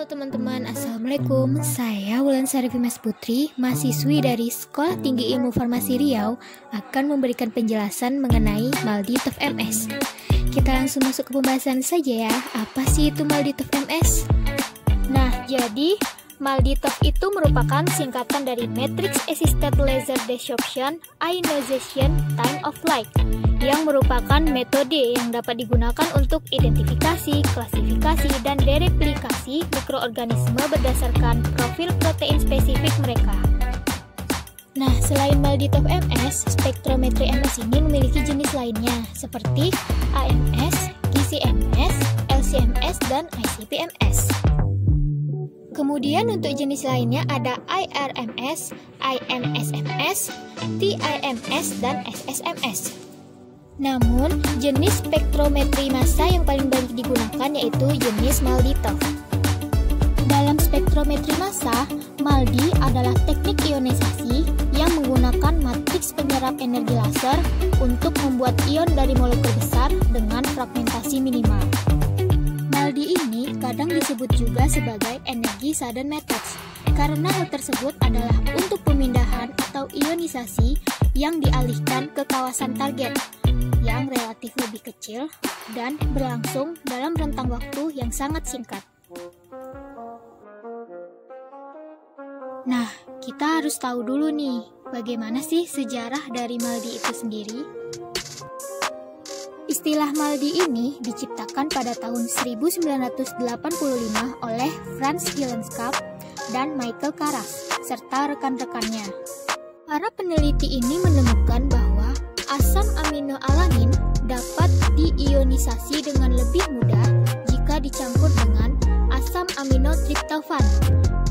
teman-teman, Assalamualaikum. Saya Wulan Sari Vimas Putri, mahasiswi dari Sekolah Tinggi Ilmu Farmasi Riau, akan memberikan penjelasan mengenai MALDI-TOEFL MS. Kita langsung masuk ke pembahasan saja ya. Apa sih itu MALDI-TOEFL MS? Nah, jadi MALDI-TOEFL itu merupakan singkatan dari Matrix Assisted Laser Desorption Ionization Time of Light, yang merupakan metode yang dapat digunakan untuk identifikasi, klasifikasi, dan dereplikasi mikroorganisme berdasarkan profil protein spesifik mereka. Nah, selain MALDI-TOEFL MS, spektrometri MS ini memiliki jenis lainnya, seperti AMS, GC-MS, LC-MS, dan ICP-MS. Kemudian untuk jenis lainnya ada IRMS, IMSMS, TIMS, dan SSMS. Namun, jenis spektrometri massa yang paling banyak digunakan yaitu jenis MALDI-TOEFL. Dalam spektrometri massa, MALDI adalah teknik ionisasi yang menggunakan matriks penyerap energi laser untuk membuat ion dari molekul besar dengan fragmentasi minimal. MALDI ini kadang disebut juga sebagai energy sudden methods, karena hal tersebut adalah untuk pemindahan atau ionisasi yang dialihkan ke kawasan target yang relatif lebih kecil dan berlangsung dalam rentang waktu yang sangat singkat. Nah, kita harus tahu dulu nih, bagaimana sih sejarah dari MALDI itu sendiri? Istilah MALDI ini diciptakan pada tahun 1985 oleh Franz Hillenskap dan Michael Karas, serta rekan-rekannya. Para peneliti ini menemukan bahwa asam amino alanin dapat diionisasi dengan lebih mudah jika dicampur dengan asam amino triptofan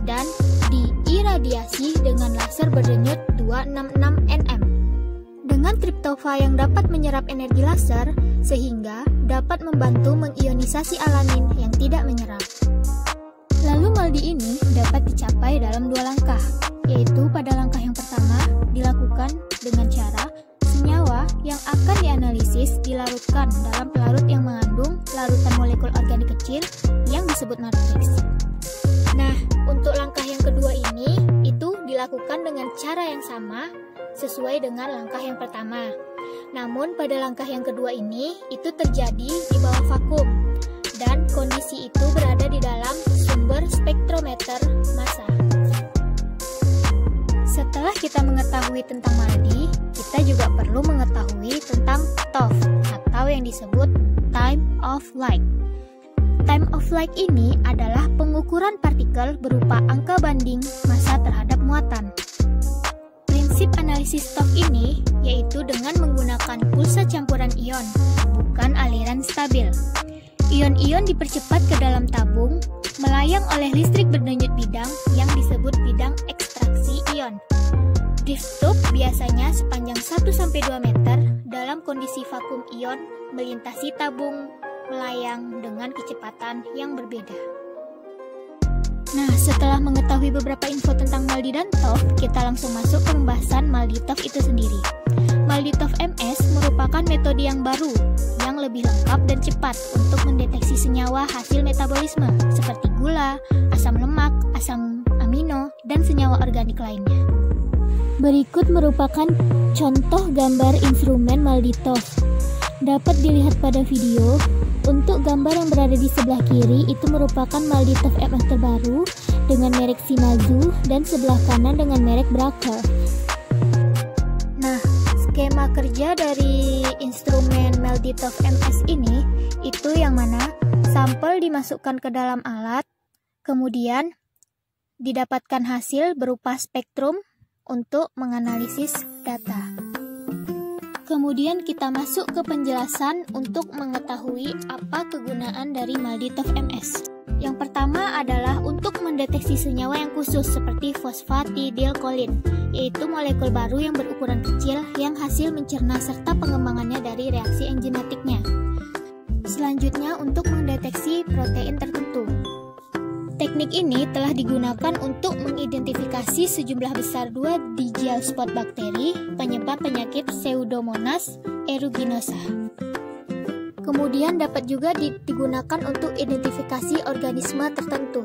dan diiradiasi dengan laser berdenyut 266 nm. Dengan triptofa yang dapat menyerap energi laser, sehingga dapat membantu mengionisasi alanin yang tidak menyerap. Lalu MALDI ini dapat dicapai dalam dua langkah, yaitu pada langkah yang pertama dilakukan dengan cara senyawa yang akan dianalisis dilarutkan dalam pelarut yang mengandung larutan molekul organik kecil yang disebut matriks. Nah, untuk langkah yang kedua ini, itu dilakukan dengan cara yang sama sesuai dengan langkah yang pertama. Namun pada langkah yang kedua ini, itu terjadi di bawah vakum, dan kondisi itu berada di dalam sumber spektrometer massa. Setelah kita mengetahui tentang MALDI, kita juga perlu mengetahui tentang TOEFL atau yang disebut Time of Flight. Time of flight ini adalah pengukuran partikel berupa angka banding massa terhadap muatan. Prinsip analisis TOEFL ini yaitu dengan menggunakan pulsa campuran ion, bukan aliran stabil. Ion-ion dipercepat ke dalam tabung, melayang oleh listrik berdenyut bidang yang disebut bidang ekstraksi ion. Drift tube biasanya sepanjang 1-2 meter dalam kondisi vakum ion melintasi tabung melayang dengan kecepatan yang berbeda. Nah, setelah mengetahui beberapa info tentang MALDI dan TOEFL, kita langsung masuk ke pembahasan MALDI-TOEFL itu sendiri. MALDI-TOEFL MS merupakan metode yang baru, yang lebih lengkap dan cepat untuk mendeteksi senyawa hasil metabolisme, seperti gula, asam lemak, asam amino, dan senyawa organik lainnya. Berikut merupakan contoh gambar instrumen MALDI-TOEFL. Dapat dilihat pada video. Untuk gambar yang berada di sebelah kiri itu merupakan MALDI-TOEFL MS terbaru dengan merek Shimadzu dan sebelah kanan dengan merek Bruker. Nah, skema kerja dari instrumen MALDI-TOEFL MS ini itu yang mana sampel dimasukkan ke dalam alat, kemudian didapatkan hasil berupa spektrum untuk menganalisis data. Kemudian kita masuk ke penjelasan untuk mengetahui apa kegunaan dari MALDI-TOEFL MS. Yang pertama adalah untuk mendeteksi senyawa yang khusus seperti fosfatidilkolin, yaitu molekul baru yang berukuran kecil yang hasil mencerna serta pengembangannya dari reaksi enzimatiknya. Selanjutnya untuk mendeteksi protein tertentu. Teknik ini telah digunakan untuk mengidentifikasi sejumlah besar 2 digital spot bakteri penyebab penyakit Pseudomonas aeruginosa. Kemudian dapat juga digunakan untuk identifikasi organisme tertentu.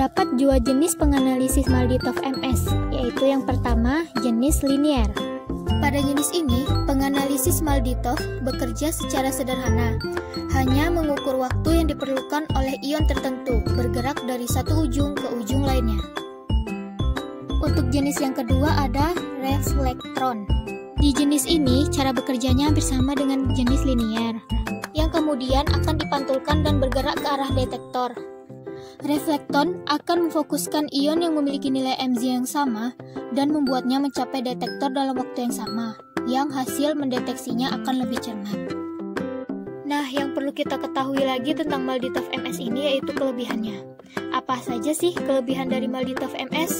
Terdapat dua jenis penganalisis MALDI-TOF MS, yaitu yang pertama, jenis linear. Pada jenis ini, penganalisis MALDI-TOF bekerja secara sederhana, hanya mengukur waktu yang diperlukan oleh ion tertentu bergerak dari satu ujung ke ujung lainnya. Untuk jenis yang kedua ada reflektron. Di jenis ini, cara bekerjanya hampir sama dengan jenis linear, yang kemudian akan dipantulkan dan bergerak ke arah detektor. Reflekton akan memfokuskan ion yang memiliki nilai Mz yang sama dan membuatnya mencapai detektor dalam waktu yang sama, yang hasil mendeteksinya akan lebih cermat. Nah, yang perlu kita ketahui lagi tentang MALDI-TOF MS ini yaitu kelebihannya. Apa saja sih kelebihan dari MALDI-TOF MS?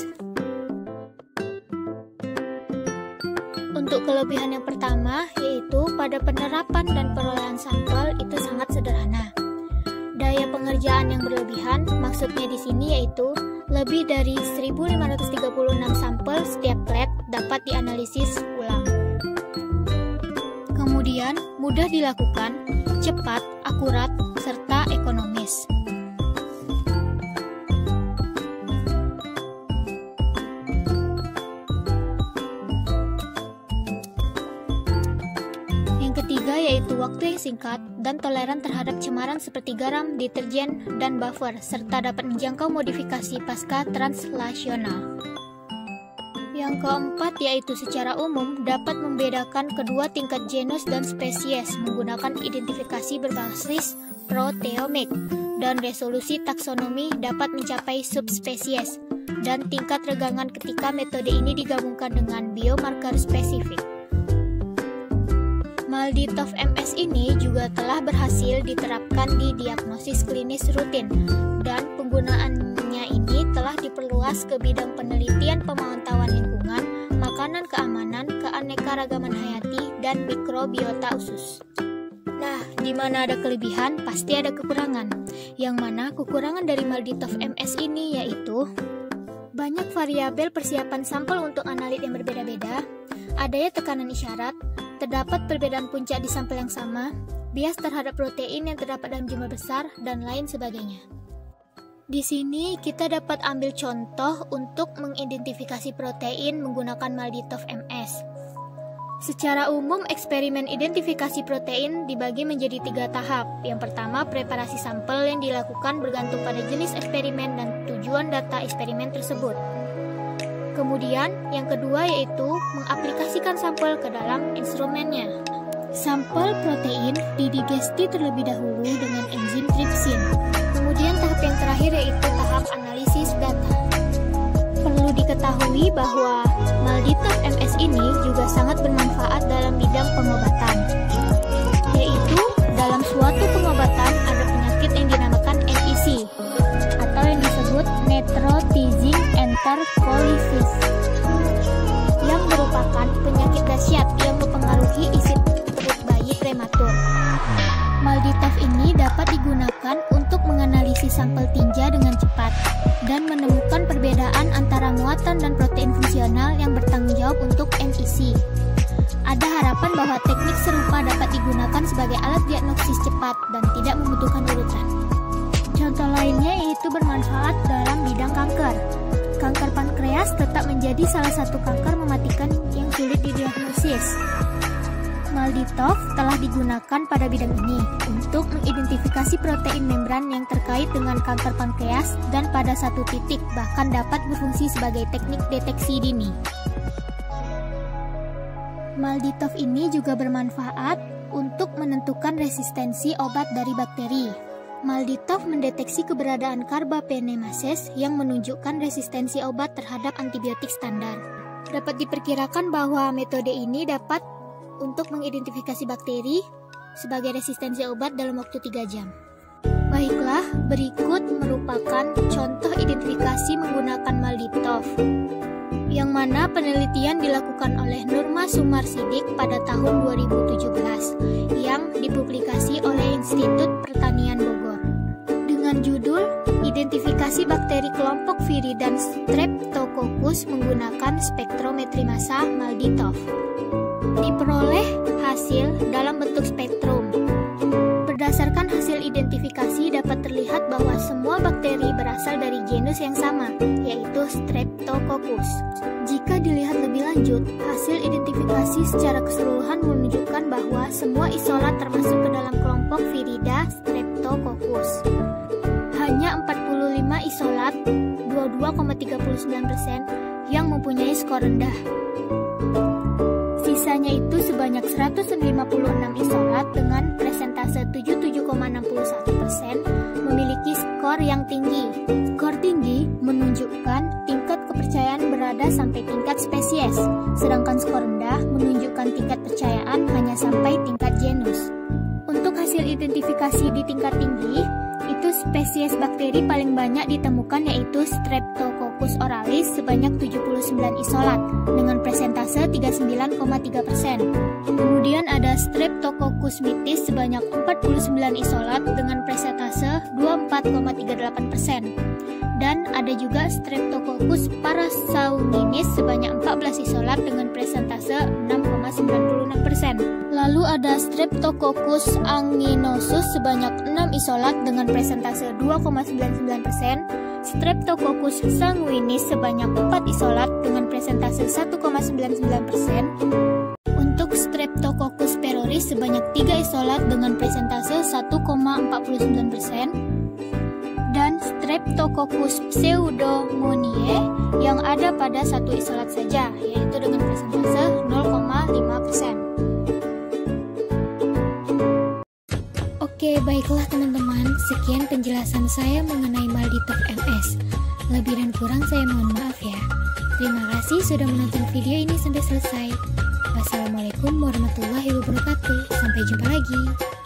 Untuk kelebihan yang pertama, yaitu pada penerapan dan perolehan sampel itu sangat sederhana. Daya pengerjaan yang berlebihan, maksudnya di sini yaitu lebih dari 1536 sampel setiap flat dapat dianalisis ulang. Kemudian, mudah dilakukan, cepat, akurat, serta ekonomis. Ketiga yaitu waktu yang singkat dan toleran terhadap cemaran seperti garam, deterjen, dan buffer, serta dapat menjangkau modifikasi pasca translasional. Yang keempat yaitu secara umum dapat membedakan kedua tingkat genus dan spesies menggunakan identifikasi berbasis proteomik, dan resolusi taksonomi dapat mencapai subspesies, dan tingkat regangan ketika metode ini digabungkan dengan biomarker spesifik. MALDI-TOF MS ini juga telah berhasil diterapkan di diagnosis klinis rutin, dan penggunaannya ini telah diperluas ke bidang penelitian pemantauan lingkungan, makanan keamanan, keanekaragaman hayati, dan mikrobiota usus. Nah, di mana ada kelebihan, pasti ada kekurangan. Yang mana kekurangan dari MALDI-TOF MS ini yaitu banyak variabel persiapan sampel untuk analit yang berbeda-beda, adanya tekanan isyarat, terdapat perbedaan puncak di sampel yang sama, bias terhadap protein yang terdapat dalam jumlah besar, dan lain sebagainya. Di sini kita dapat ambil contoh untuk mengidentifikasi protein menggunakan MALDI-TOF MS. Secara umum, eksperimen identifikasi protein dibagi menjadi 3 tahap. Yang pertama, preparasi sampel yang dilakukan bergantung pada jenis eksperimen dan tujuan data eksperimen tersebut. Kemudian, yang kedua yaitu mengaplikasikan sampel ke dalam instrumennya. Sampel protein didigesti terlebih dahulu dengan enzim trypsin. Kemudian tahap yang terakhir yaitu tahap analisis data. Perlu diketahui bahwa MALDI-TOF MS ini juga sangat bermanfaat dalam bidang pengobatan, yaitu dalam suatu pengobatan ada penyakit yang dinamakan NEC atau yang disebut necrotizing enterocolitis, yang merupakan penyakit dahsyat yang mempengaruhi isi perut bayi prematur. MALDI-TOF ini dapat digunakan untuk menganalisis sampel tinja dengan cepat dan menemukan perbedaan antara muatan dan protein fungsional yang bertanggung jawab untuk NEC. Ada harapan bahwa teknik serupa dapat digunakan sebagai alat diagnosis cepat dan tidak membutuhkan urutan. Contoh lainnya yaitu bermanfaat dalam bidang kanker. Kanker pankreas tetap menjadi salah satu kanker mematikan yang sulit didiagnosis. MALDI-TOF telah digunakan pada bidang ini untuk mengidentifikasi protein membran yang terkait dengan kanker pankreas dan pada satu titik bahkan dapat berfungsi sebagai teknik deteksi dini. MALDI-TOF ini juga bermanfaat untuk menentukan resistensi obat dari bakteri. MALDI-TOF mendeteksi keberadaan carbapenemases yang menunjukkan resistensi obat terhadap antibiotik standar. Dapat diperkirakan bahwa metode ini dapat untuk mengidentifikasi bakteri sebagai resistensi obat dalam waktu 3 jam. Baiklah, berikut merupakan contoh identifikasi menggunakan MALDI-TOF, yang mana penelitian dilakukan oleh Nurma Sumarsidik pada tahun 2017 yang dipublikasi oleh Institut Pertanian Bogor dengan judul Identifikasi Bakteri Kelompok Viridan Streptococcus menggunakan spektrometri massa MALDI-TOF. Diperoleh hasil dalam bentuk spektrum. Berdasarkan hasil identifikasi dapat terlihat bahwa semua bakteri berasal dari genus virus yang sama, yaitu Streptococcus. Jika dilihat lebih lanjut, hasil identifikasi secara keseluruhan menunjukkan bahwa semua isolat termasuk ke dalam kelompok Viridae Streptococcus. Hanya 45 isolat, 22,39%, yang mempunyai skor rendah. Sisanya itu sebanyak 156 isolat dengan presentase 77,61% memiliki skor yang tinggi. Skor tinggi menunjukkan tingkat kepercayaan berada sampai tingkat spesies, sedangkan skor rendah menunjukkan tingkat percayaan hanya sampai tingkat genus. Untuk hasil identifikasi di tingkat tinggi, itu spesies bakteri paling banyak ditemukan yaitu Streptococcus oralis sebanyak 79 isolat dengan presentase 39,3%. Kemudian ada Streptococcus mitis sebanyak 49 isolat dengan presentase 24,38%. Dan ada juga Streptococcus parasauginis sebanyak 14 isolat dengan presentase 6,96%. Lalu ada Streptococcus anginosus sebanyak 6 isolat dengan presentase 2,99%, Streptococcus sanguinis sebanyak 4 isolat dengan presentase 1,99%, untuk Streptococcus pyoris sebanyak 3 isolat dengan presentase 1,49%, dan Streptococcus pseudomoniae yang ada pada 1 isolat saja, yaitu dengan presentase 0,5%. Oke, baiklah teman-teman, sekian penjelasan saya mengenai Malditov MS. Lebih dan kurang saya mohon maaf ya. Terima kasih sudah menonton video ini sampai selesai. Wassalamualaikum warahmatullahi wabarakatuh. Sampai jumpa lagi.